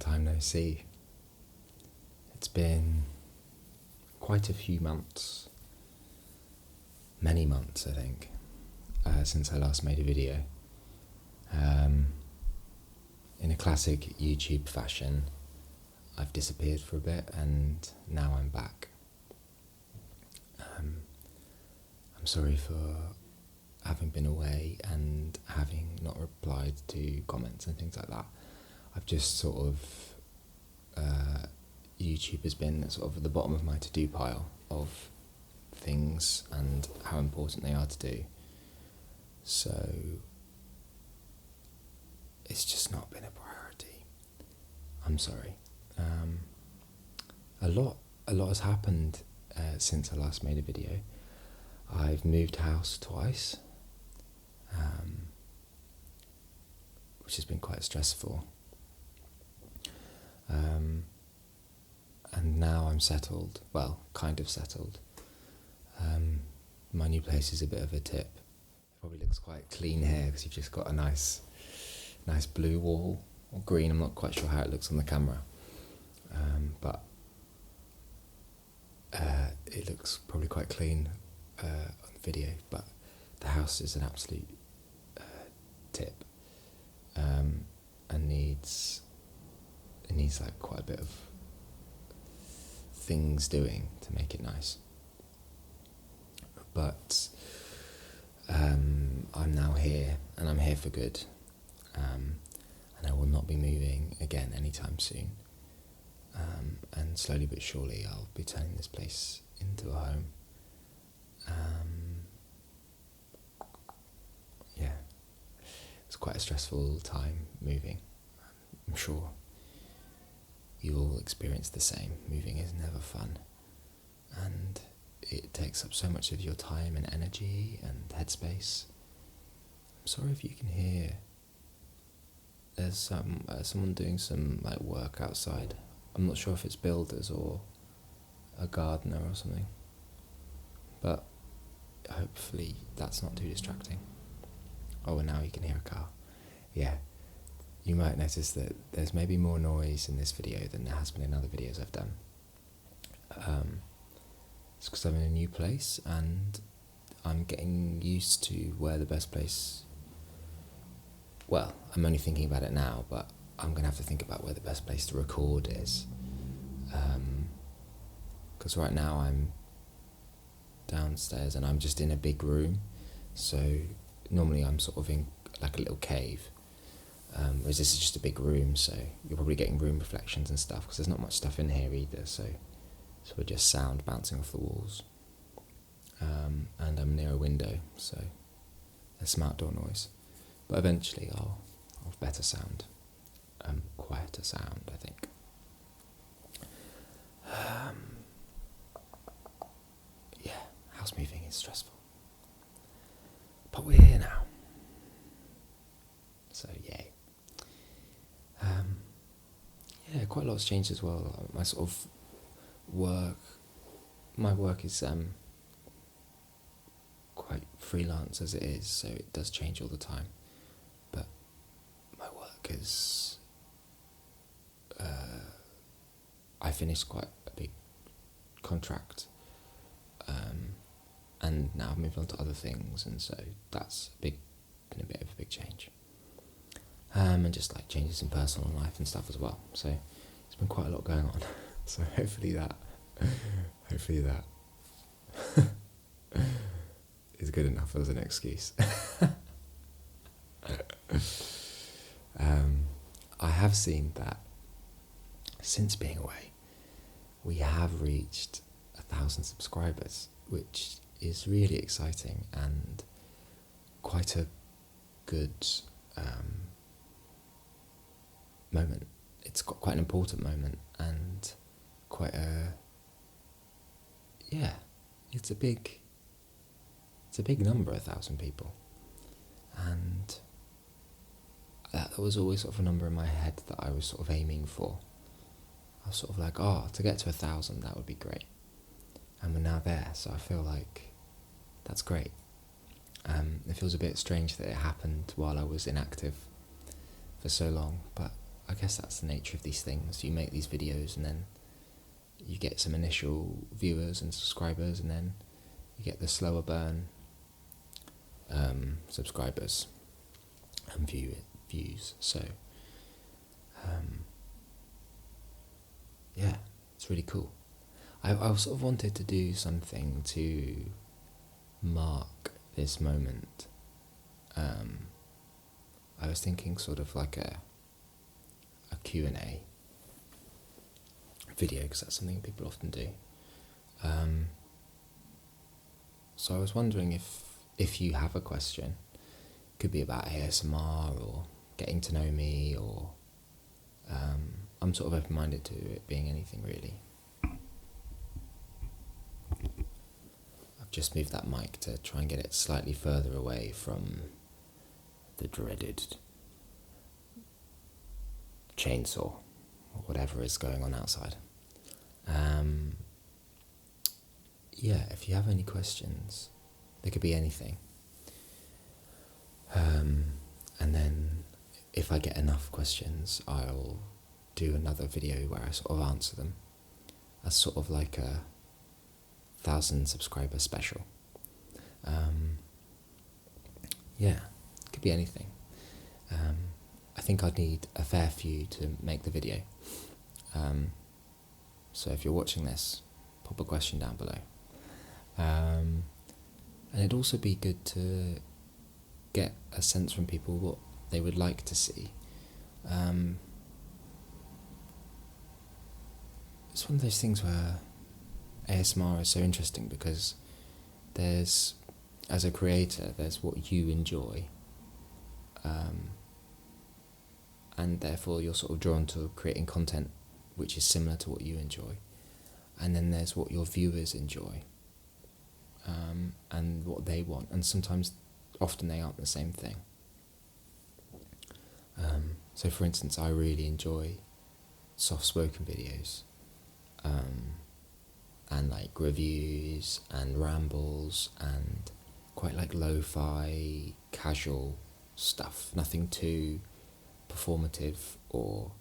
time no see. It's been quite a few months, many months I think, since I last made a video. In a classic YouTube fashion, I've disappeared for a bit and now I'm back. I'm sorry for having been away and having not replied to comments and things like that. I've just sort of, YouTube has been sort of at the bottom of my to-do pile of things and how important they are to do. So it's just not been a priority. I'm sorry. A lot has happened since I last made a video. I've moved house twice, which has been quite stressful. And now I'm settled, well, kind of settled. My new place is a bit of a tip. It probably looks quite clean here because you've just got a nice blue wall, or green, I'm not quite sure how it looks on the camera. But it looks probably quite clean on the video, but the house is an absolute tip, and needs like quite a bit of things doing to make it nice. But I'm now here, and I'm here for good, and I will not be moving again anytime soon. And slowly but surely I'll be turning this place into a home. Yeah, it's quite a stressful time moving. I'm sure you all experience the same. Moving is never fun, and it takes up so much of your time and energy and headspace. I'm sorry if you can hear. There's someone doing some work outside. I'm not sure if it's builders or a gardener or something, but hopefully that's not too distracting. Oh, and now you can hear a car. Yeah, you might notice that there's maybe more noise in this video than there has been in other videos I've done. It's because I'm in a new place and I'm getting used to where the best place... Well, I'm only thinking about it now, but I'm going to have to think about where the best place to record is. Because right now I'm downstairs and I'm just in a big room. So normally I'm sort of in like a little cave. Whereas this is just a big room, so you're probably getting room reflections and stuff, because there's not much stuff in here either, so we're just sound bouncing off the walls. And I'm near a window, so there's some outdoor noise. But eventually I'll have better sound, quieter sound, I think. Yeah, house moving is stressful. But we're here now. So yay. Yeah, quite a lot's changed as well. My sort of work, my work is quite freelance as it is, so it does change all the time. But my work is, I finished quite a big contract, and now I've moved on to other things, and so that's been a bit of a big change. And just like changes in personal life and stuff as well. So it's been quite a lot going on. So hopefully that is good enough as an excuse. I have seen that since being away, we have reached 1,000 subscribers, which is really exciting and quite a good moment. It's quite an important moment, and quite it's a big number, 1,000 people, and that was always sort of a number in my head that I was sort of aiming for. I was sort of like, to get to 1,000, that would be great, and we're now there, so I feel like that's great. It feels a bit strange that it happened while I was inactive for so long, but I guess that's the nature of these things. You make these videos and then you get some initial viewers and subscribers, and then you get the slower burn subscribers and views. So yeah, it's really cool. I sort of wanted to do something to mark this moment. I was thinking sort of like a Q&A video, because that's something people often do. So I was wondering if you have a question, could be about ASMR or getting to know me, or I'm sort of open-minded to it being anything really. I've just moved that mic to try and get it slightly further away from the dreaded chainsaw or whatever is going on outside. Yeah, if you have any questions, they could be anything. And then if I get enough questions, I'll do another video where I sort of answer them as sort of like a 1,000 subscriber special. Yeah, it could be anything. I think I'd need a fair few to make the video. So if you're watching this, pop a question down below. And it'd also be good to get a sense from people what they would like to see. It's one of those things where ASMR is so interesting because there's, as a creator, there's what you enjoy. And therefore you're sort of drawn to creating content which is similar to what you enjoy. And then there's what your viewers enjoy, and what they want. And sometimes, often they aren't the same thing. So for instance, I really enjoy soft-spoken videos, and like reviews and rambles, and quite like lo-fi, casual stuff, nothing too performative or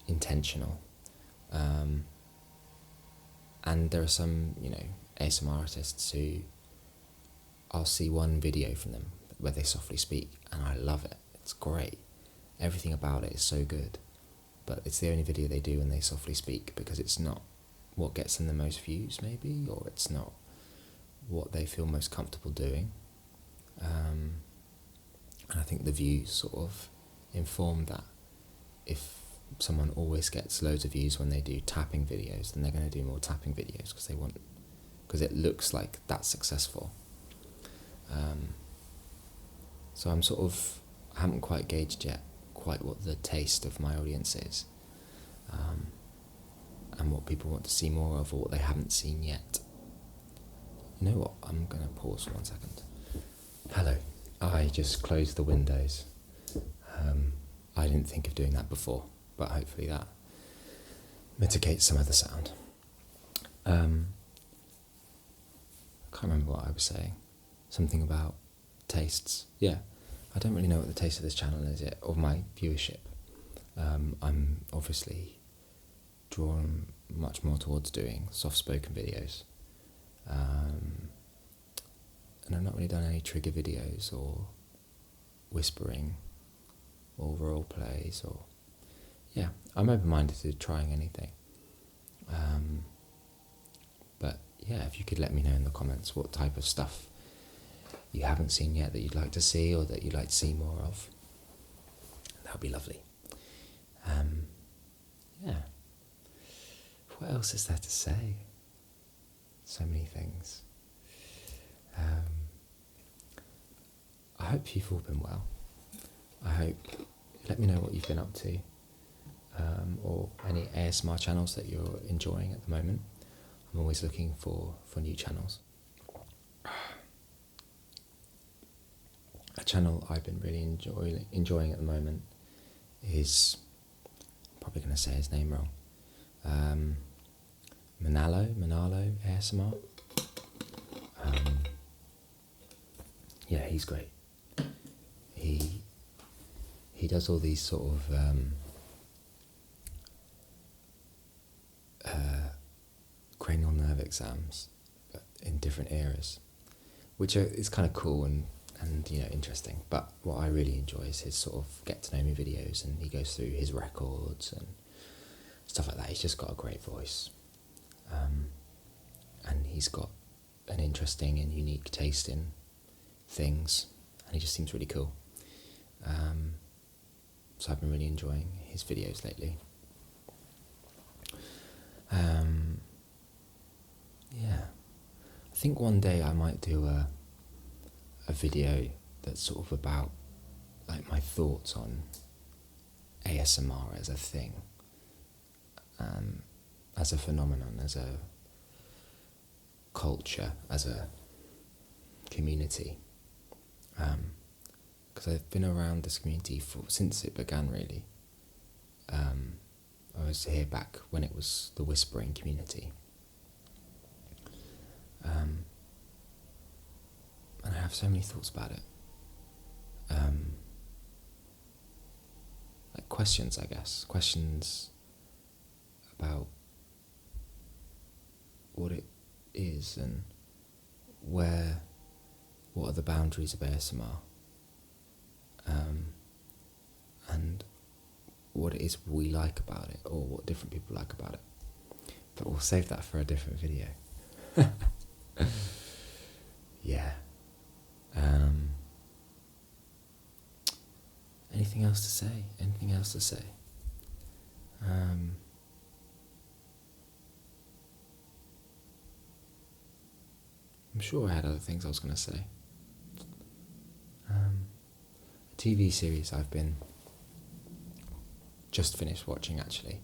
intentional. And there are some, ASMR artists who I'll see one video from them where they softly speak, and I love it. It's great. Everything about it is so good. But it's the only video they do when they softly speak, because it's not what gets them the most views, maybe, or it's not what they feel most comfortable doing. And I think the views sort of inform that. If someone always gets loads of views when they do tapping videos, then they're going to do more tapping videos because it looks like that's successful. So I haven't quite gauged yet quite what the taste of my audience is, and what people want to see more of, or what they haven't seen yet. You know what, I'm going to pause for 1 second. Hello, I just closed the windows. I didn't think of doing that before, but hopefully that mitigates some of the sound. I can't remember what I was saying. Something about tastes. Yeah, I don't really know what the taste of this channel is yet, or my viewership. I'm obviously drawn much more towards doing soft-spoken videos. And I've not really done any trigger videos, or whispering, or role plays, or... Yeah, I'm open-minded to trying anything. But yeah, if you could let me know in the comments what type of stuff you haven't seen yet that you'd like to see, or that you'd like to see more of, that would be lovely. Yeah. What else is there to say? So many things. I hope you've all been well. Let me know what you've been up to, or any ASMR channels that you're enjoying at the moment. I'm always looking for new channels. A channel I've been really enjoying at the moment is, I'm probably going to say his name wrong, Manolo ASMR. Yeah, he's great. He he does all these sort of cranial nerve exams in different eras, which is kind of cool and interesting. But what I really enjoy is his sort of get to know me videos, and he goes through his records and stuff like that. He's just got a great voice, and he's got an interesting and unique taste in things, and he just seems really cool. So I've been really enjoying his videos lately. Yeah, I think one day I might do a video that's sort of about like my thoughts on ASMR as a thing, as a phenomenon, as a culture, as a community. Because I've been around this community since it began, really. I was here back when it was the whispering community. And I have so many thoughts about it. Like questions, I guess. Questions about what it is and what are the boundaries of ASMR, and what it is we like about it, or what different people like about it. But we'll save that for a different video. Yeah. Anything else to say? Anything else to say? I'm sure I had other things I was going to say. A TV series I've been just finished watching, actually,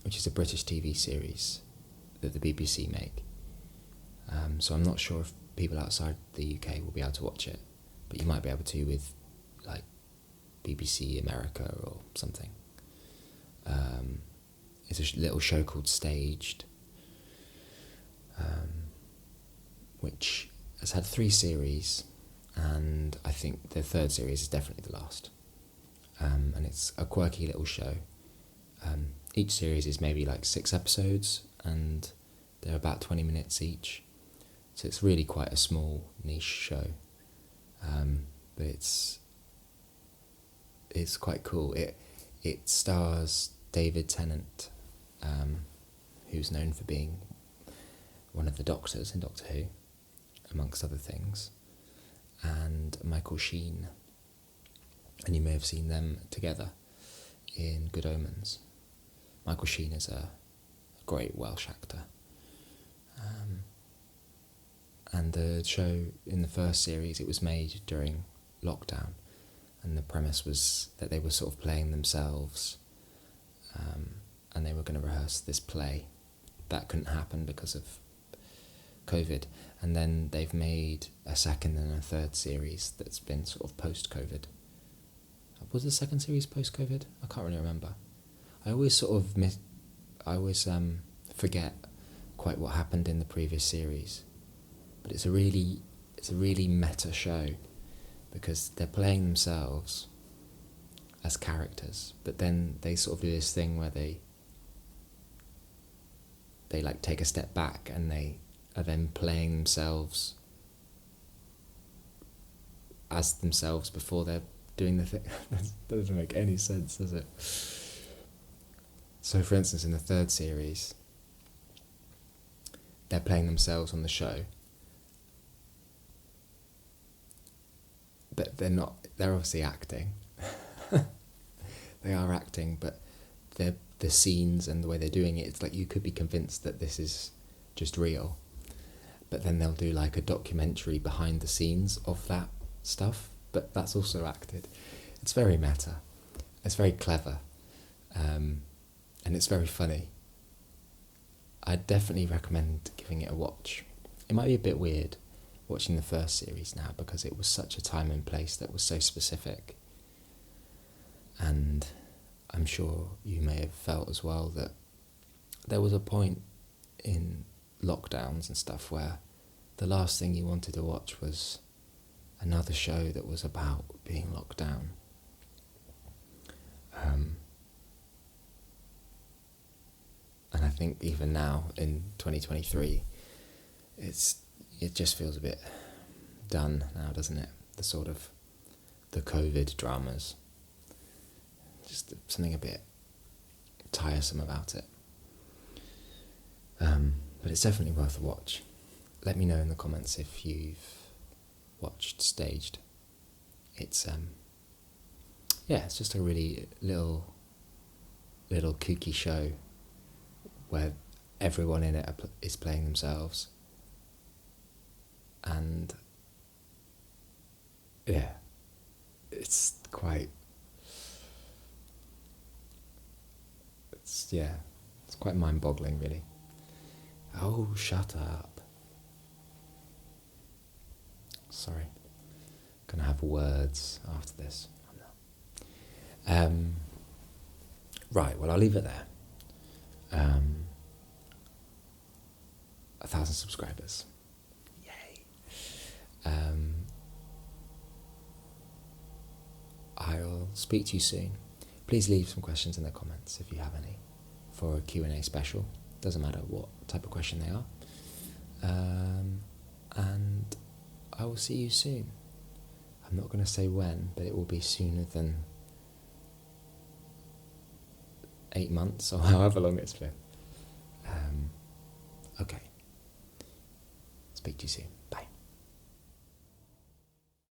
which is a British TV series that the BBC make. So I'm not sure if people outside the UK will be able to watch it, but you might be able to with like BBC America or something. It's a little show called Staged, which has had 3 series, and I think the 3rd series is definitely the last. And it's a quirky little show. Each series is maybe like 6 episodes, and they're about 20 minutes each. So it's really quite a small niche show, but it's quite cool. It stars David Tennant, who's known for being one of the doctors in Doctor Who, amongst other things, and Michael Sheen, and you may have seen them together in Good Omens. Michael Sheen is a great Welsh actor. And the show, in the first series, it was made during lockdown, and the premise was that they were sort of playing themselves, and they were going to rehearse this play. That couldn't happen because of COVID, and then they've made a 2nd and a 3rd series that's been sort of post-COVID. Was the 2nd series post-COVID? I can't really remember. I always sort of forget quite what happened in the previous series. But it's a really meta show, because they're playing themselves as characters, but then they sort of do this thing where they like take a step back, and they are then playing themselves as themselves before they're doing the thing. That doesn't make any sense, does it? So for instance, in the 3rd series, they're playing themselves on the show, but they're obviously acting. They are acting, but the scenes and the way they're doing it, it's like you could be convinced that this is just real. But then they'll do like a documentary behind the scenes of that stuff, but that's also acted. It's very meta. It's very clever. And it's very funny. I'd definitely recommend giving it a watch. It might be a bit weird watching the first series now, because it was such a time and place that was so specific. And I'm sure you may have felt as well that there was a point in lockdowns and stuff where the last thing you wanted to watch was another show that was about being locked down. Um, and I think even now in 2023, it just feels a bit done now, doesn't it? The COVID dramas. Just something a bit tiresome about it. But it's definitely worth a watch. Let me know in the comments if you've watched Staged. It's it's just a really little kooky show where everyone in it is playing themselves, and it's quite mind-boggling, really. Oh, shut up. Sorry. Gonna have words after this. I'm not. Right, well, I'll leave it there. 1,000 subscribers. Yay. I'll speak to you soon. Please leave some questions in the comments if you have any for a Q&A special. Doesn't matter what type of question they are. And I will see you soon. I'm not going to say when, but it will be sooner than 8 months or however long it's been. Okay. Speak to you soon. Bye.